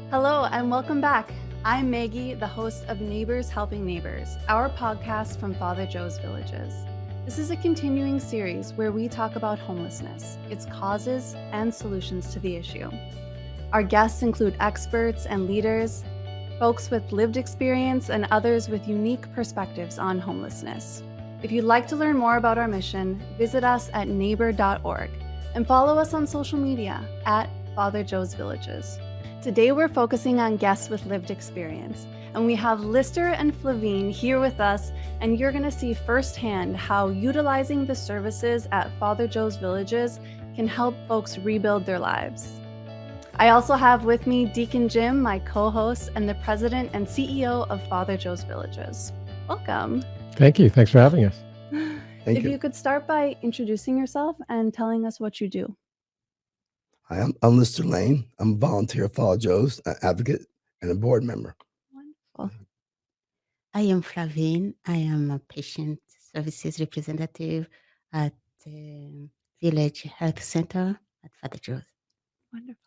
Hello and welcome back. I'm Maggie, the host of Neighbors Helping Neighbors, our podcast from Father Joe's Villages. This is a continuing series where we talk about homelessness, its causes, and solutions to the issue. Our guests include experts and leaders, folks with lived experience, and others with unique perspectives on homelessness. If you'd like to learn more about our mission, visit us at neighbor.org and follow us on social media at Father Joe's Villages. Today we're focusing on guests with lived experience, and we have Lister and Flavine here with us, and you're going to see firsthand how utilizing the services at Father Joe's Villages can help folks rebuild their lives. I also have with me Deacon Jim, my co-host and the president and CEO of Father Joe's Villages. Welcome. Thank you. Thanks for having us. If you could start by introducing yourself and telling us what you do. Hi, I'm Lister Lane. I'm a volunteer at Father Joe's, an advocate and a board member. Wonderful. I am Flavine. I am a patient services representative at Village Health Center at Father Joe's. Wonderful.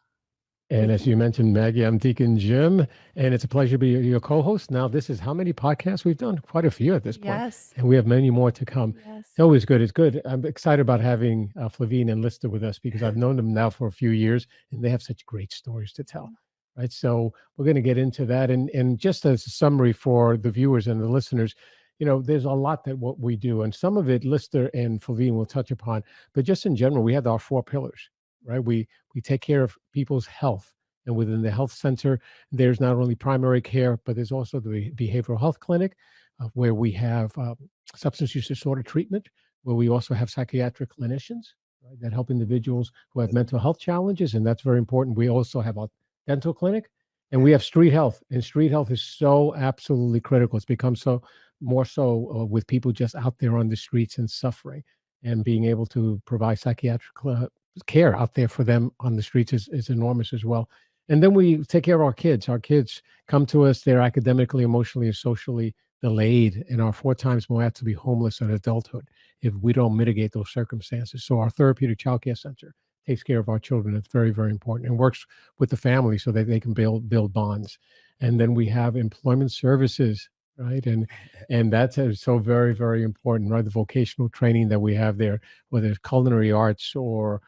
And as you mentioned, Maggie, I'm Deacon Jim, and it's a pleasure to be your co-host. Now, this is how many podcasts we've done? Quite a few at this point. Yes. And we have many more to come. Yes. It's always good. It's good. I'm excited about having Flavine and Lister with us because I've known them now for a few years, and they have such great stories to tell. Right. So we're going to get into that. And just as a summary for the viewers and the listeners, you know, there's a lot that what we do, and some of it Lister and Flavine will touch upon. But just in general, we have our 4 pillars. Right. We take care of people's health. And within the health center, there's not only primary care, but there's also the behavioral health clinic where we have substance use disorder treatment, where we also have psychiatric clinicians, right, that help individuals who have mental health challenges. And that's very important. We also have a dental clinic, and we have street health. And street health is so absolutely critical. It's become so more so with people just out there on the streets and suffering, and being able to provide psychiatric care out there for them on the streets is enormous as well. And then we take care of our kids. Our kids come to us, they're academically, emotionally, and socially delayed, and are 4 times more apt to be homeless in adulthood if we don't mitigate those circumstances. So our therapeutic child care center takes care of our children. It's very, very important, and works with the family so that they can build bonds. And then we have employment services, right? And that's so very, very important, right? The vocational training that we have there, whether it's culinary arts or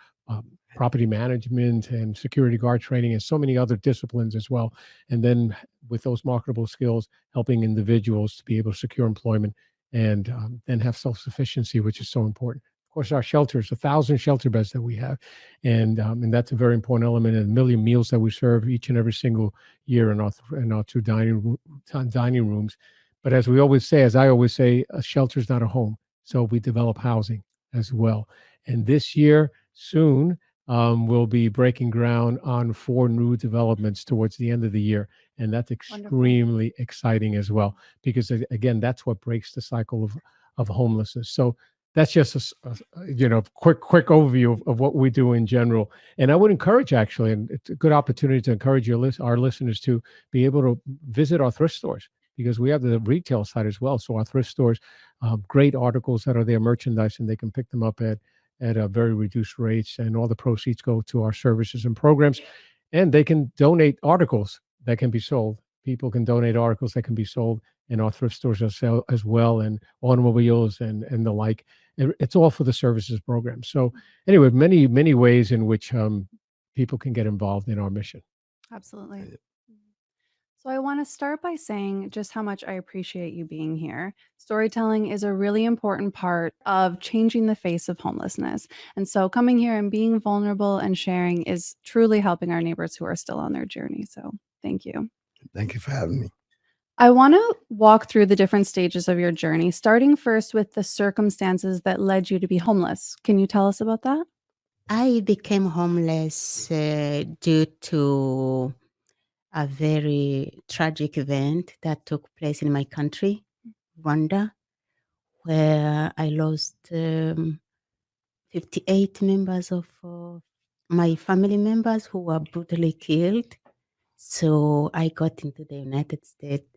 property management and security guard training, and so many other disciplines as well. And then with those marketable skills, helping individuals to be able to secure employment and then have self-sufficiency, which is so important. Of course, our shelters, 1,000 shelter beds that we have. And that's a very important element, and 1 million meals that we serve each and every single year in our 2 dining rooms. But as we always say, as I always say, a shelter is not a home. So we develop housing as well. And this year, soon, we'll be breaking ground on 4 new developments towards the end of the year. And that's extremely exciting as well, because again, that's what breaks the cycle of homelessness. So that's just a quick overview of what we do in general. And I would encourage, actually, and it's a good opportunity to encourage our listeners to be able to visit our thrift stores, because we have the retail side as well. So our thrift stores, great articles that are there, merchandise, and they can pick them up at very reduced rates, and all the proceeds go to our services and programs. And they can donate articles that can be sold. People can donate articles that can be sold in our thrift stores as well, and automobiles and the like. It's all for the services program. So anyway, many, many ways in which people can get involved in our mission. Absolutely. So I want to start by saying just how much I appreciate you being here. Storytelling is a really important part of changing the face of homelessness. And so coming here and being vulnerable and sharing is truly helping our neighbors who are still on their journey. So thank you. Thank you for having me. I want to walk through the different stages of your journey, starting first with the circumstances that led you to be homeless. Can you tell us about that? I became homeless due to a very tragic event that took place in my country, Rwanda, where I lost 58 members of my family members who were brutally killed. So I got into the United States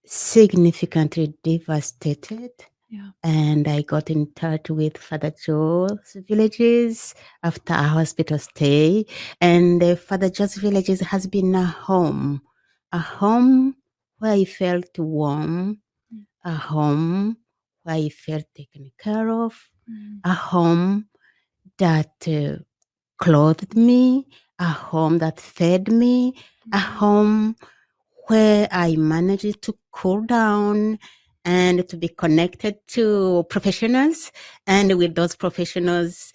significantly devastated Yeah. And I got in touch with Father Joe's Villages after a hospital stay. And Father Joe's Villages has been a home where I felt warm, Mm. a home where I felt taken care of, Mm. a home that clothed me, a home that fed me, a Mm. home where I managed to cool down and to be connected to professionals. And with those professionals,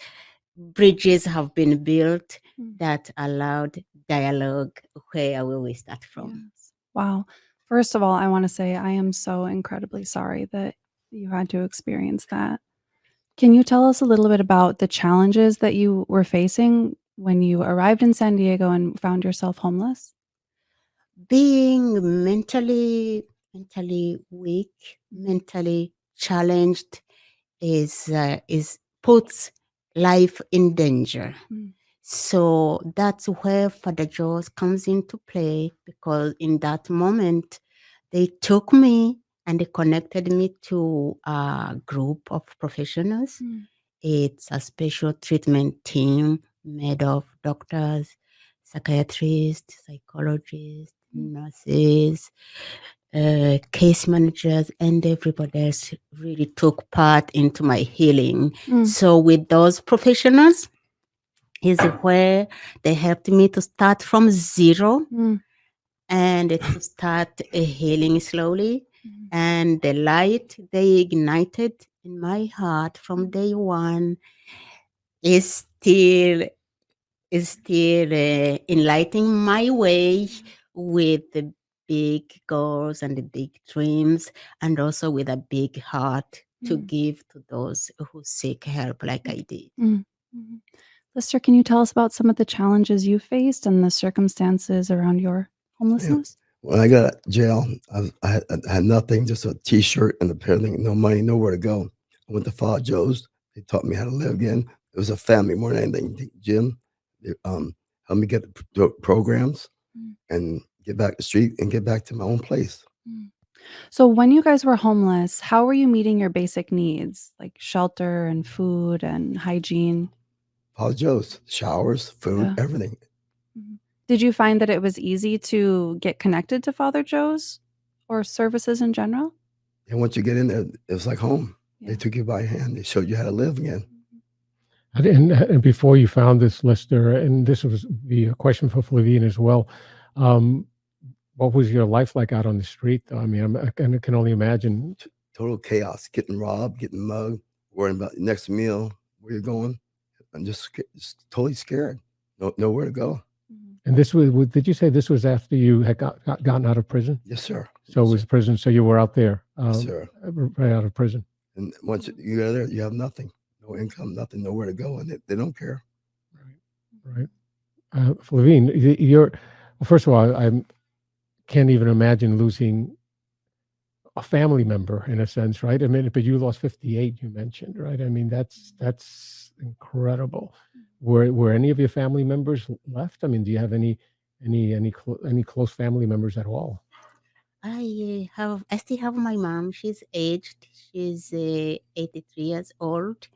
bridges have been built Mm. that allowed dialogue where will we start from. Yes. Wow. First of all, I want to say I am so incredibly sorry that you had to experience that. Can you tell us a little bit about the challenges that you were facing when you arrived in San Diego and found yourself homeless? Being mentally weak, mentally challenged is puts life in danger. Mm. So that's where Father Jaws comes into play, because in that moment they took me and they connected me to a group of professionals. Mm. It's a special treatment team made of doctors, psychiatrists, psychologists, Mm. nurses, case managers, and everybody else really took part into my healing. Mm. So with those professionals is where they helped me to start from zero Mm. and to start healing slowly. Mm. And the light they ignited in my heart from day one is still enlightening my way with the big goals and the big dreams, and also with a big heart to Mm. give to those who seek help like I did. Mm. Mhm. Lister, can you tell us about some of the challenges you faced and the circumstances around your homelessness? When I got out of jail, I had nothing, just a T-shirt and a pair of things, no money, nowhere to go. I went to Father Joe's. They taught me how to live again. It was a family more than anything. Jim, they, helped me get the programs Mm. and get back to the street and get back to my own place. Mm. So when you guys were homeless, how were you meeting your basic needs like shelter and food and hygiene? Father Joe's, showers, food, Yeah. everything. Mhm. Did you find that it was easy to get connected to Father Joe's or services in general? And once you get in there, it was like home. Yeah. They took you by hand. They showed you how to live again. And before you found this, Lister, and this was the question for Flavine as well. What was your life like out on the street? Though? I mean, I can only imagine. Total chaos, getting robbed, getting mugged, worrying about the next meal, where you're going. I'm just totally scared. Nowhere to go. Mhm. And this was, did you say this was after you had gotten out of prison? Yes, sir. So it was prison. So you were out there, Yes, sir. right out of prison. And once you get there, you have nothing, no income, nothing, nowhere to go, and they don't care. Right. Flavine, you're, well, first of all, I can't even imagine losing a family member in a sense, right? I mean, but you lost 58, you mentioned, right? I mean, that's incredible. Were any of your family members left? I mean, do you have any close family members at all? I still have my mom. She's aged. She's 83 years old.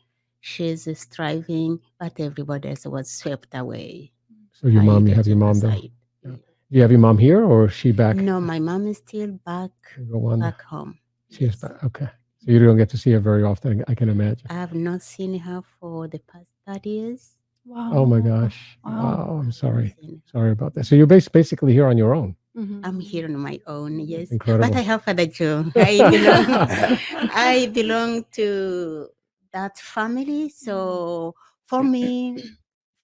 She's striving, but everybody else was swept away. So your mom, you the have your mom there. genocide. Yeah. Do you have your mom here, or is she back? No, my mom is still back Rwanda. home. She is Yes. back. Okay. So you don't get to see her very often, I can imagine. I have not seen her for the past 30 years. Wow. Oh my gosh. Wow. Wow. I'm sorry. Seen her. Sorry about that. So you're basically here on your own. Mhm. I'm here on my own, yes. Incredible. But I have Father Joe. I belong to that family. So for me,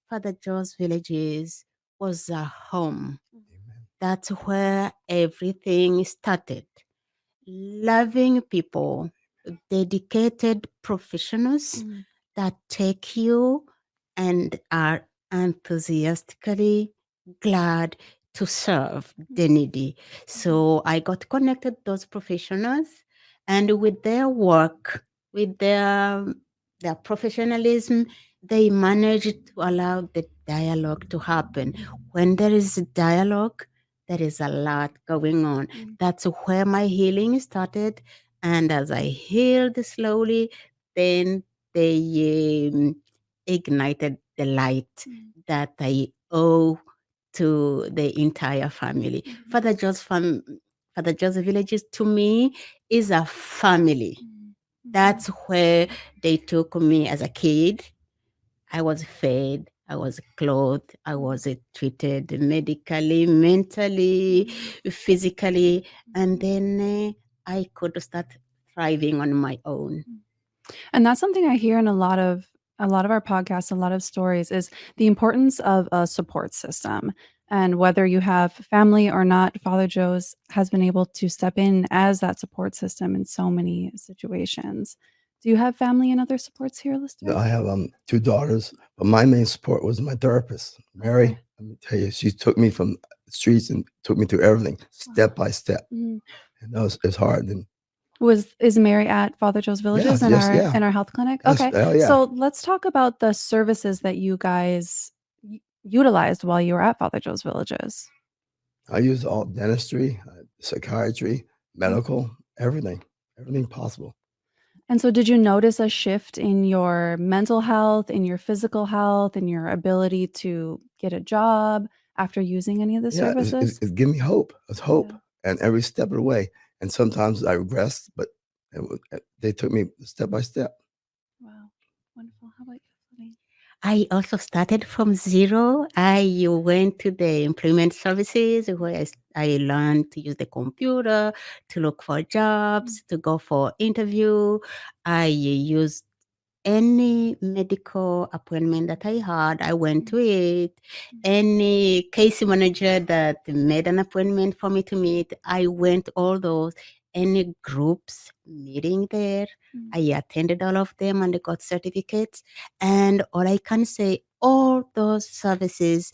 Father Joe's Villages was a home. That's where everything started. Loving people, dedicated professionals Mm. that take you and are enthusiastically glad to serve the needy. So I got connected to those professionals, and with their work, with their professionalism, they managed to allow the dialogue to happen. When there is a dialogue, there is a lot going on. Mm. That's where my healing started, And as I healed slowly, then they ignited the light that I owe to the entire family. Father Joe's Villages to me is a family. That's where they took me as a kid. I was fed, I was clothed, I was treated medically, mentally, physically, and then I could start thriving on my own. And that's something I hear in a lot of our podcasts, a lot of stories, is the importance of a support system. And whether you have family or not, Father Joe's has been able to step in as that support system in so many situations. Do you have family and other supports here, Lister? I have 2 daughters, but my main support was my therapist, Mary. Okay. Let me tell you, she took me from the streets and took me through everything step by step. Mhm. And that was it's hard. And Is Mary at Father Joe's Villages in yes, yeah. our health clinic? Yes, Okay. oh, yeah. So let's talk about the services that you guys utilized while you were at Father Joe's Villages. I use all dentistry, psychiatry, medical, everything possible. And so did you notice a shift in your mental health, in your physical health, in your ability to get a job after using any of the Yeah, services? it gave me hope. It's hope, Yeah. and every step of the way. And sometimes I regressed, but they took me step by step. Wow. Wonderful. How about you, Flavine? I also started from zero. I went to the employment services where I learned to use the computer, to look for jobs, to go for interview. I used any medical appointment that I had, I went to it. Any case manager that made an appointment for me to meet, I went all those. Any groups meeting there, I attended all of them and got certificates. And all I can say, all those services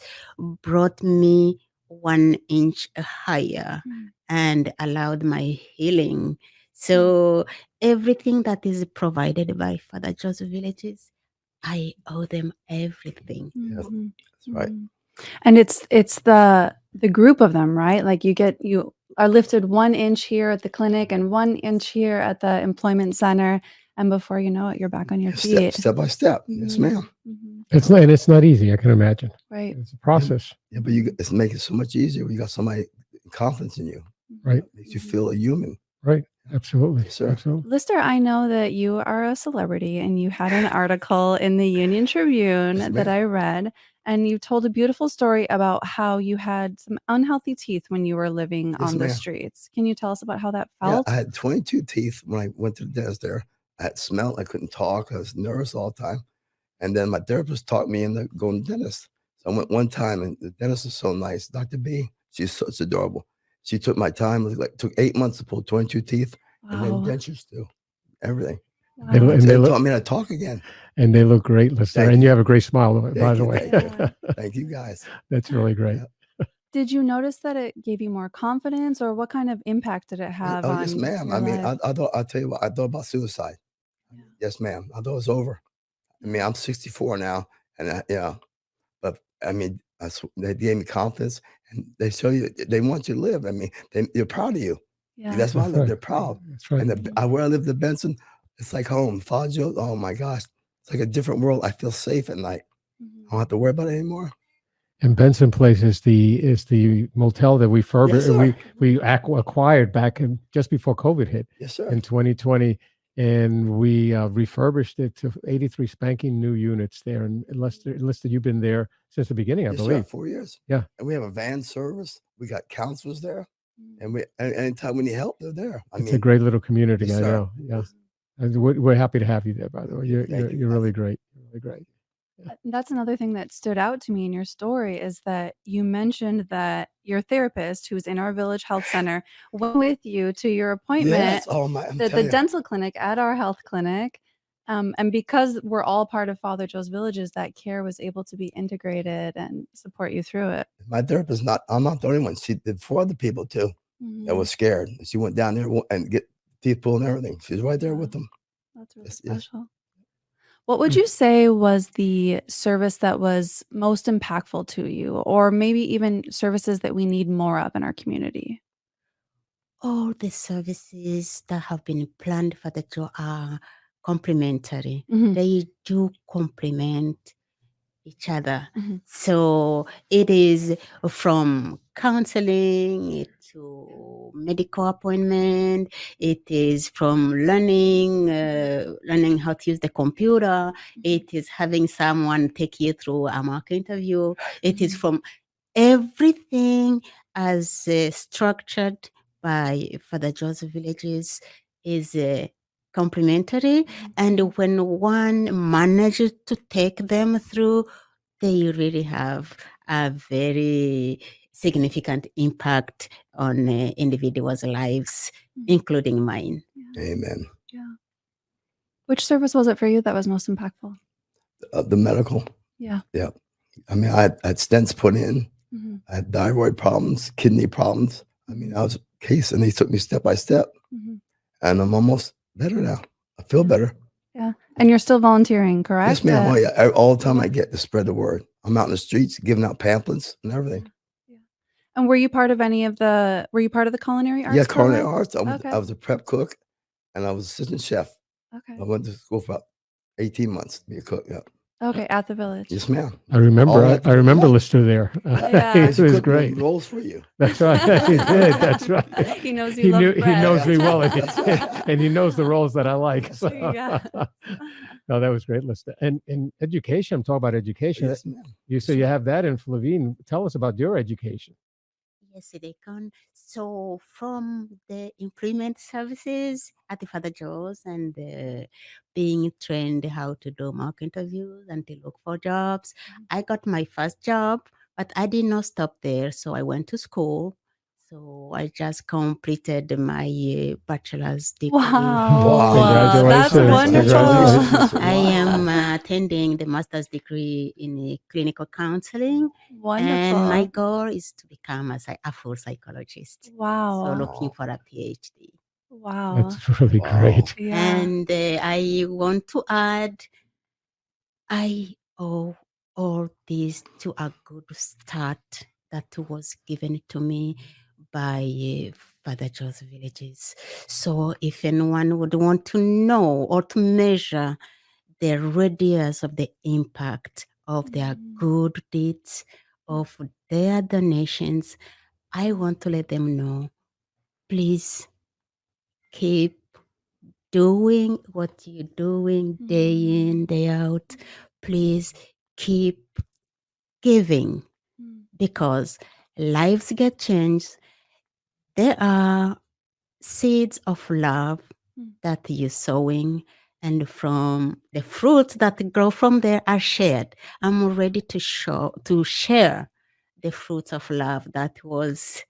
brought me 1 inch higher and allowed my healing. So everything that is provided by Father Joe's Villages, I owe them everything. Yes, Mhm. that's right. Mhm. And it's the group of them, right? Like you are lifted 1 inch here at the clinic and 1 inch here at the employment center, and before you know it, you're back on your feet. Step by step. Yes, ma'am. Mhm. It's not easy. I can imagine. Right. It's a process, Yeah, but it's making it so much easier when you got somebody confidence in you. right? Makes you feel a human. Right. Absolutely. Yes, sir. Absolutely. Lister, I know that you are a celebrity and you had an article in the Union Tribune Yes, that ma'am. I read, and you told a beautiful story about how you had some unhealthy teeth when you were living Yes, on the ma'am. streets. Can you tell us about how that Yeah, felt? I had 22 teeth when I went to the dentist there. I had smell. I couldn't talk. I was nervous all the time. And then my therapist talked me into going to the dentist. So I went one time, and the dentist was so nice. Dr. B, she's such adorable. She took my time. It took 8 months to pull 22 teeth, and then Wow. dentures too. Everything. They Wow. look- and So they they look taught me how to talk again. and they look great, Lister. Thank And you you. have a great smile, by Thank the you, way. thank you. Thank you, guys. That's really great. Yeah. Did you notice that it gave you more confidence, or what kind of impact did it have Oh, on yes, ma'am. your I mean, life? I'll tell you what, I thought about suicide. Yeah. Yes, ma'am. I thought it was over. I mean, I'm 64 now, and but I mean, they gave me confidence, and they show you they want you to live. I mean, they're proud of you. Yeah. That's why I That's live. right. They're proud. That's right. And where I live, the Benson, it's like home. Father Joe, oh my gosh, it's like a different world. I feel safe at night. I don't have to worry about it anymore. And Benson Place is the motel that we Yes, sir. acquired back in just before COVID hit Yes, sir. in 2020, and we refurbished it to 83 spanking new units there. And Lester, you've been there since the beginning, I Yes, sir. believe. 4 years. Yeah. And we have a van service. We got counselors there, and anytime we need help, they're there. It's a great little community. yes, I sir. know. Yeah. And we're happy to have you there, by the way. You're Thank you, you're guys. really great. Really great. That's another thing that stood out to me in your story is that you mentioned that your therapist, who's in our village health center, went with you to your appointment Yes. Oh my! I'm the telling you. dental clinic at our health clinic. And because we're all part of Father Joe's Villages, that care was able to be integrated and support you through it. My therapist I'm not the only one. She did 4 other people too that was scared. She went down there and get teeth pulled and everything. She's right there with them. That's really Yes, yes. special. What would you say was the service that was most impactful to you, or maybe even services that we need more of in our community? all the services that have been planned for the Joe are complementary. Mhm. They do complement each other. Mhm. So it is from counseling to medical appointment. It is from learning how to use the computer. It is having someone take you through a mock interview. It is Mhm. from everything as structured by Father Joseph Villages is complementary. And when one manages to take them through, they really have a very significant impact on individuals' lives, including mine. Amen. Yeah. Which service was it for you that was most impactful? The medical. Yeah. Yeah. I mean, I had stents put in. Mhm. I had thyroid problems, kidney problems. I mean, I was a case, and they took me step by step, Mhm. and I'm almost better now. I feel better. Yeah. And you're still volunteering, correct? Yes, ma'am. Oh, yeah. All the time yeah. I get to spread the word. I'm out in the streets giving out pamphlets and everything. Yeah. And were you part of the culinary arts Yeah, culinary program? arts. Okay. I was a prep cook, and I was assistant chef. Okay. I went to school for about 18 months to be a cook. Yeah. Okay, at the village. Yes, ma'am. I remember. All that- I remember yeah. Lister there. Yeah. It Used to was cook great. rolls for you. That's right. He did. That's right. He knows you He love knew. He bread. knows me well, That's right. and he knows the roles that I like. So. Yeah. No, that was great, Lister. And education. I'm talking about education. Yes, ma'am. You say you have that in Flavine. Tell us about your education. Yes, they can. So from the employment services at the Father Joe's and being trained how to do mock interviews and to look for jobs, I got my first job, but I did not stop there. So I went to school. So I just completed my bachelor's degree. Wow. That's Congratulations. wonderful. Congratulations. I am Wow. attending the master's degree in clinical counseling. Wonderful. And my goal is to become a full psychologist. Wow. So looking for a PhD. Wow. That's really Wow. great. Yeah. And I want to add, I owe all this to a good start that was given to me by Father Joe's Villages. So if anyone would want to know or to measure the radius of the impact of their good deeds, of their donations, I want to let them know, please keep doing what you're doing day in, day out. Please keep giving, because lives get changed. There are seeds of love that you're sowing, and from the fruits that grow from there are shared. I'm ready to share the fruits of love that was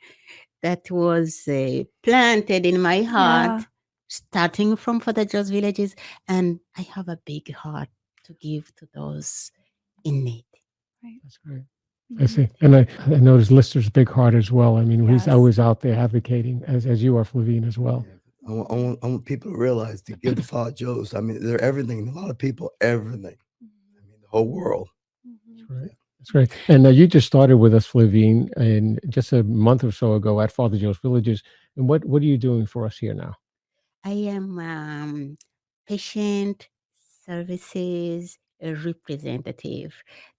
planted in my heart, Yeah. starting from Father Joe's Villages, and I have a big heart to give to those in need. That's great. I see. And I noticed Lister's big heart as well. I mean, he's Yes. always out there advocating, as you are, Flavine, as well. I want people to realize to give to Father Joe's. I mean, they're everything. A lot of people, everything. I mean, the whole world. That's right. That's great. And you just started with us, Flavine, and just a month or so ago at Father Joe's Villages. And what are you doing for us here now? I am patient services representative.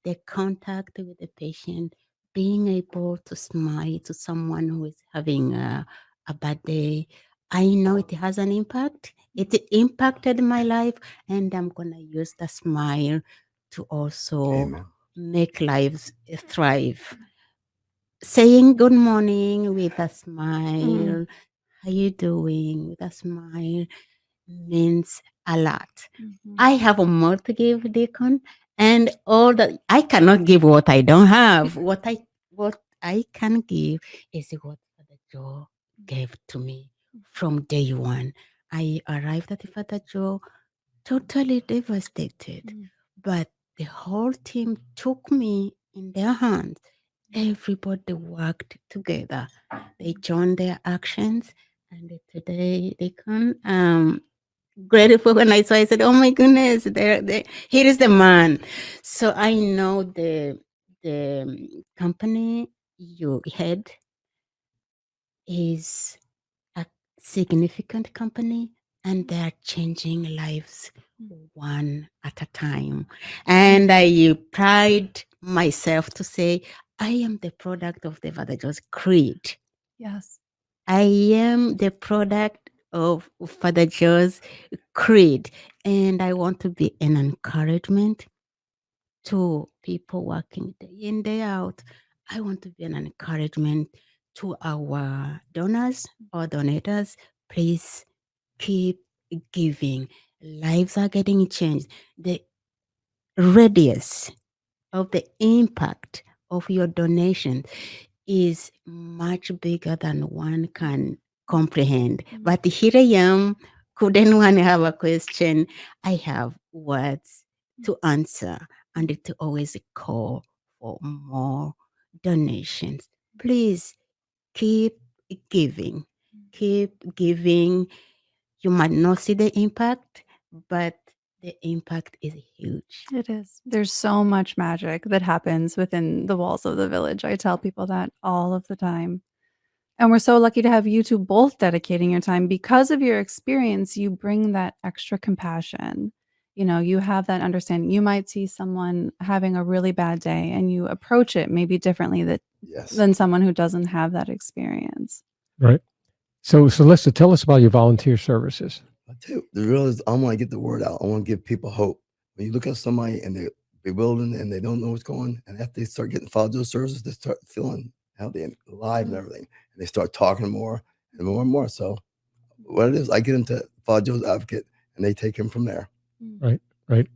The contact with the patient, being able to smile to someone who is having a bad day. I know it has an impact. It impacted my life, and I'm going to use the smile to also Amen. make lives thrive. Saying good morning with a smile, how you doing with a smile, means a lot. I have more to give, Deacon, and all that. I cannot give what I don't have. What I can give is what Father Joe gave to me from day one. I arrived at Father Joe totally devastated, but the whole team took me in their hands. Everybody worked together. They joined their actions, and today they can grateful when I saw. I said, "Oh my goodness, here is the man." So I know the company you head is a significant company, and they are changing lives one at a time. And I pride myself to say, I am the product of the Father Joe's creed. Yes. I am the product of Father Joe's creed, and I want to be an encouragement to people working day in, day out. I want to be an encouragement to our donors or donators. Please keep giving. Lives are getting changed. The radius of the impact of your donation is much bigger than one can comprehend. But here I am. Could anyone have a question? I have words to answer and to always call for more donations. Please keep giving. Keep giving. You might not see the impact, but the impact is huge. It is. There's so much magic that happens within the walls of the village. I tell people that all of the time. And we're so lucky to have you two both dedicating your time. Because of your experience, you bring that extra compassion. You know, you have that understanding. You might see someone having a really bad day and you approach it maybe differently Yes. than someone who doesn't have that experience. Right. So Lista, tell us about your volunteer services. I tell you, the real is I want to get the word out. I want to give people hope. When you look at somebody and they're bewildered and they don't know what's going on, and after they start getting Father Joe's services, they start feeling healthy and alive and everything. And they start talking more and more and more. So what it is, I get them to Father Joe's Advocate and they take him from there. Right.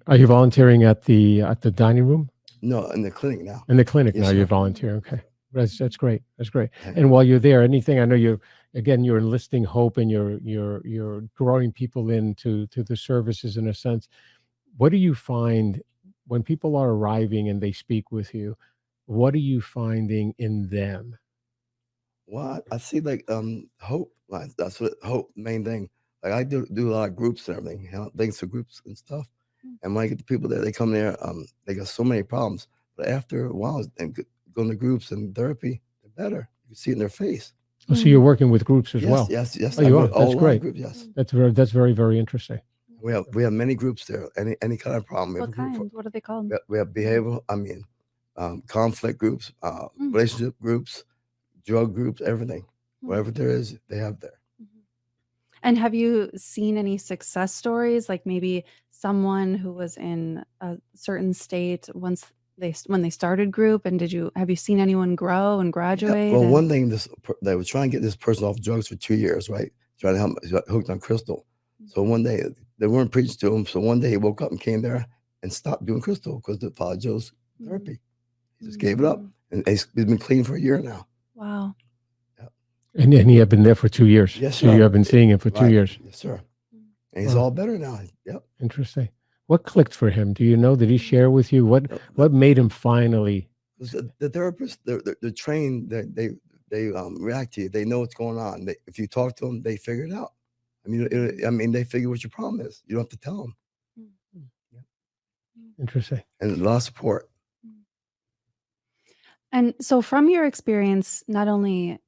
Are you volunteering at the dining room? No, in the clinic now. In the clinic Yes, now, sir. you're volunteering. Okay. That's great. That's great. Yeah. And while you're there, anything, I know you're enlisting hope and you're drawing people into the services in a sense. What do you find when people are arriving and they speak with you? What are you finding in them? Well, I see like hope. Like that's what hope, main thing. Like I do a lot of groups and everything, things for groups and stuff. And when I get the people there, they come there, they got so many problems. But after a while and going to groups and therapy, they're better. You can see it in their face. Oh, so you're working with groups as well. Yes. Oh, you I are? go all That's around great. Groups, yes. That's very, very interesting. We have many groups there. Any kind of problem. We have What a group kind? What are they called? we have behavioral. Conflict groups, relationship groups, drug groups, everything. Whatever there is, they have there. And have you seen any success stories, like maybe someone who was in a certain state when they started group, and have you seen anyone grow and graduate? Well, one thing they were trying to get this person off drugs for 2 years, right? Trying to help him, he got hooked on crystal. So one day they weren't preaching to him. So one day he woke up and came there and stopped doing crystal because of Father Joe's therapy. He just gave it up, and he's been clean for a year now. Wow. And he had been there for 2 years. Yes, So sir. you have been seeing him for 2 Right. years. Yes, sir. And he's Wow. all better now. Yep. Interesting. What clicked for him? Do you know? Did he share with you what made him finally? The therapists, they're trained. They react to you. They know what's going on. If you talk to them, they figure it out. They figure what your problem is. You don't have to tell them. Interesting. And a lot of support. And so from your experience, not only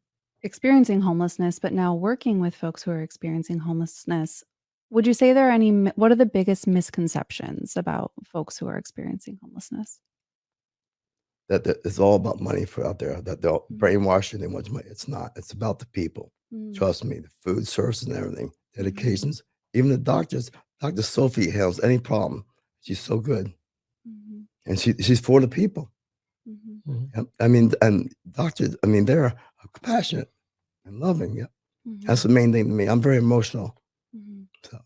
experiencing homelessness, but now working with folks who are experiencing homelessness, would you say there are what are the biggest misconceptions about folks who are experiencing homelessness? That it's all about money for out there. That they'll brainwash you. They want money. It's not. It's about the people. Trust me. The food, services, and everything. Dedications. Even the doctors. Dr. Sophie handles any problem. She's so good, and she's for the people. Yep. And doctors. They're compassionate and loving. Yeah, that's the main thing to me. I'm very emotional. So.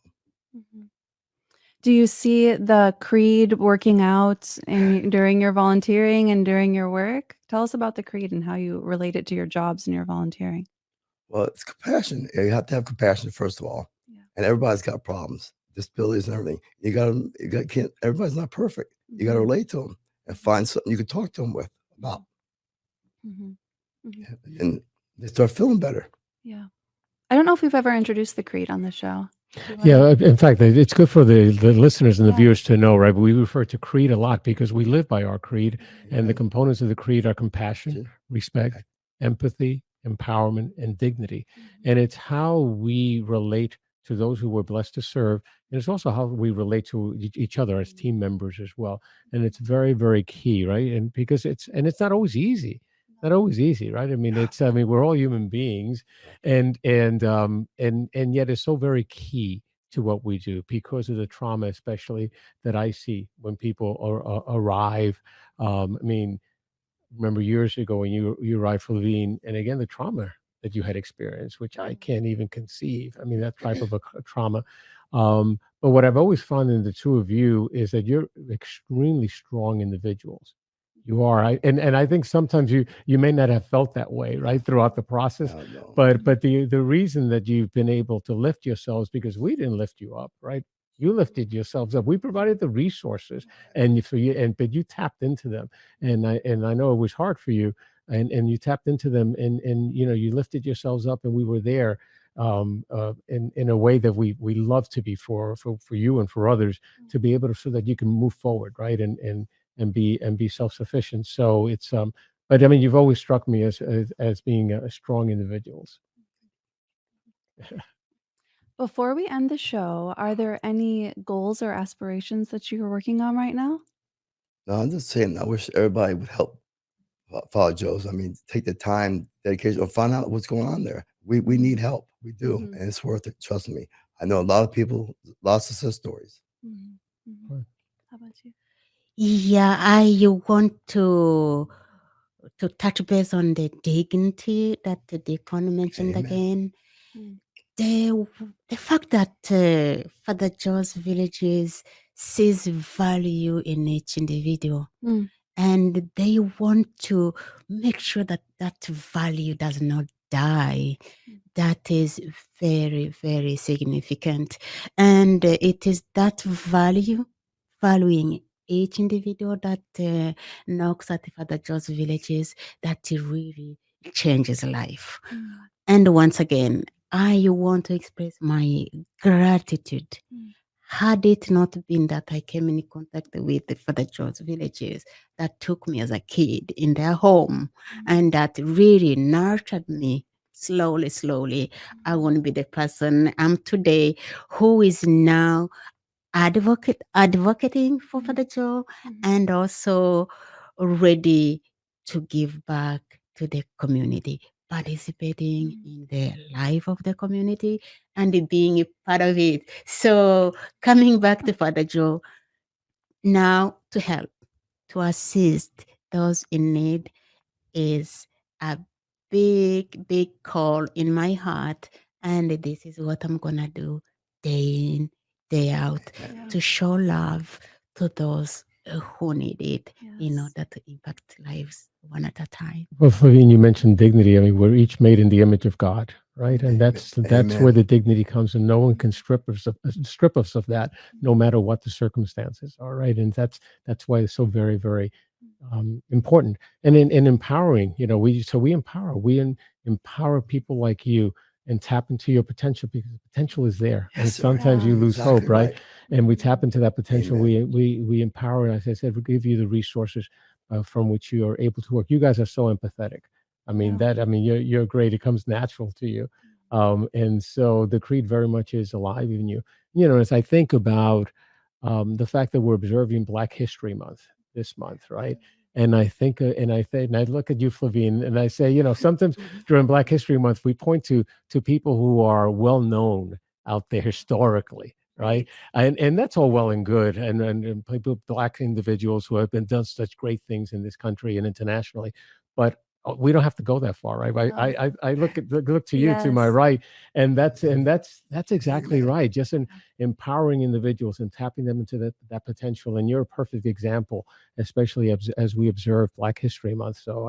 Do you see the creed working out during your volunteering and during your work? Tell us about the creed and how you relate it to your jobs and your volunteering. Well, it's compassion. You have to have compassion first of all, and everybody's got problems, disabilities, and everything. Everybody's not perfect. You got to relate to them and find something you can talk to them about, and they start feeling better. Yeah, I don't know if we've ever introduced the creed on the show. Yeah, in fact, it's good for the listeners and the viewers to know, right? We refer to creed a lot because we live by our creed, and the components of the creed are compassion, respect, empathy, empowerment, and dignity. And it's how we relate to those who we're blessed to serve. And it's also how we relate to each other as team members as well. And it's very, very key, right? And because it's not always easy. Not always easy, right? I mean, we're all human beings, and yet it's so very key to what we do because of the trauma, especially that I see when people arrive. I mean, remember years ago when you arrived for Levine, and again the trauma that you had experienced, which I can't even conceive. I mean, that type of a trauma. But what I've always found in the two of you is that you're extremely strong individuals. You are, and I think sometimes you may not have felt that way, right, throughout the process. No. But the reason that you've been able to lift yourselves, because we didn't lift you up, right? You lifted yourselves up. We provided the resources, but you tapped into them, and I know it was hard for you, and you tapped into them, and you lifted yourselves up, and we were there in a way that we love to be for you and for others, to be able to, so that you can move forward, right, and be self-sufficient. So it's but I mean, you've always struck me as being a strong individuals. Before we end the show, are there any goals or aspirations that you're working on right now? No, I'm just saying, I wish everybody would help Father Joe's. I mean, take the time, dedication, or find out what's going on there. We need help. We do. Mhm. And it's worth it. Trust me. I know a lot of people, lots of success stories. Mhm. Mhm. Right. How about you? Yeah, I want to touch base on the dignity that the deacon mentioned Amen. again. Mm. The fact that Father Joe's Villages sees value in each individual, Mm. and they want to make sure that that value does not die. That is very, very significant. And it is that valuing each individual that knocks at Father Joe's Villages, that it really changes life. Mm. And once again, I want to express my gratitude. Mm. Had it not been that I came in contact with the Father Joe's Villages, that took me as a kid in their home, and that really nurtured me slowly, I won't be the person I'm today, who is now advocating for Father Joe, and also ready to give back to the community, participating in the life of the community and being a part of it. So coming back to Father Joe, now to help, to assist those in need is a big call in my heart. And this is what I'm going to do day in, day out, Yeah. to show love to those who need it in Yes. order to impact lives one at a time. Well, Flavine, you mentioned dignity. I mean, we're each made in the image of God, right? And that's Amen. where the dignity comes, and no one can strip us of that, no matter what the circumstances are, right? And that's why it's so very, very important. And in empowering, we empower people like you and tap into your potential, because the potential is there. And Yes, sir. sometimes you lose Exactly hope, right? And we tap into that potential. Amen. We empower, and as I said, we give you the resources from which you are able to work. You guys are so empathetic. I mean, you're great. It comes natural to you. And so the creed very much is alive in you. As I think about the fact that we're observing Black History Month this month, right? And I think, and I look at you, Flavine, and I say, sometimes during Black History Month, we point to people who are well known out there historically, right? And that's all well and good, and people, Black individuals who have done such great things in this country and internationally, but we don't have to go that far, right? I look to you, to my Yes. right, and that's exactly right. Just in empowering individuals and tapping them into that potential. And you're a perfect example, especially as we observe Black History Month. So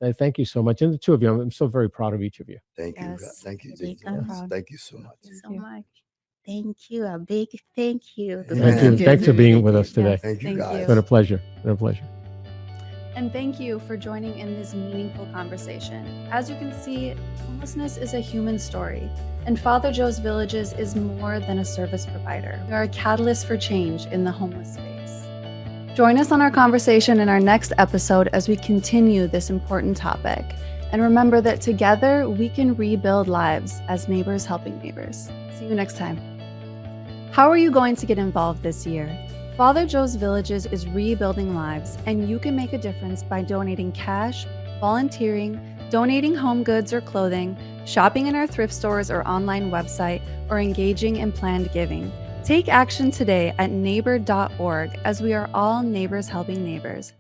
I thank you so much, and the two of you, I'm so very proud of each of you. Thank you. Yes. Thank you, Very Jesus. proud. Thank you so much. So you. much. Thank you. A big thank you. to Amen. Thank you. Father Thanks for Joe's being with us Villages. today. Thank you, Thank guys. you. It's been a pleasure. Been a pleasure. And thank you for joining in this meaningful conversation. As you can see, homelessness is a human story, and Father Joe's Villages is more than a service provider. We are a catalyst for change in the homeless space. Join us on our conversation in our next episode as we continue this important topic. And remember that together we can rebuild lives as neighbors helping neighbors. See you next time. How are you going to get involved this year? Father Joe's Villages is rebuilding lives, and you can make a difference by donating cash, volunteering, donating home goods or clothing, shopping in our thrift stores or online website, or engaging in planned giving. Take action today at neighbor.org, as we are all neighbors helping neighbors.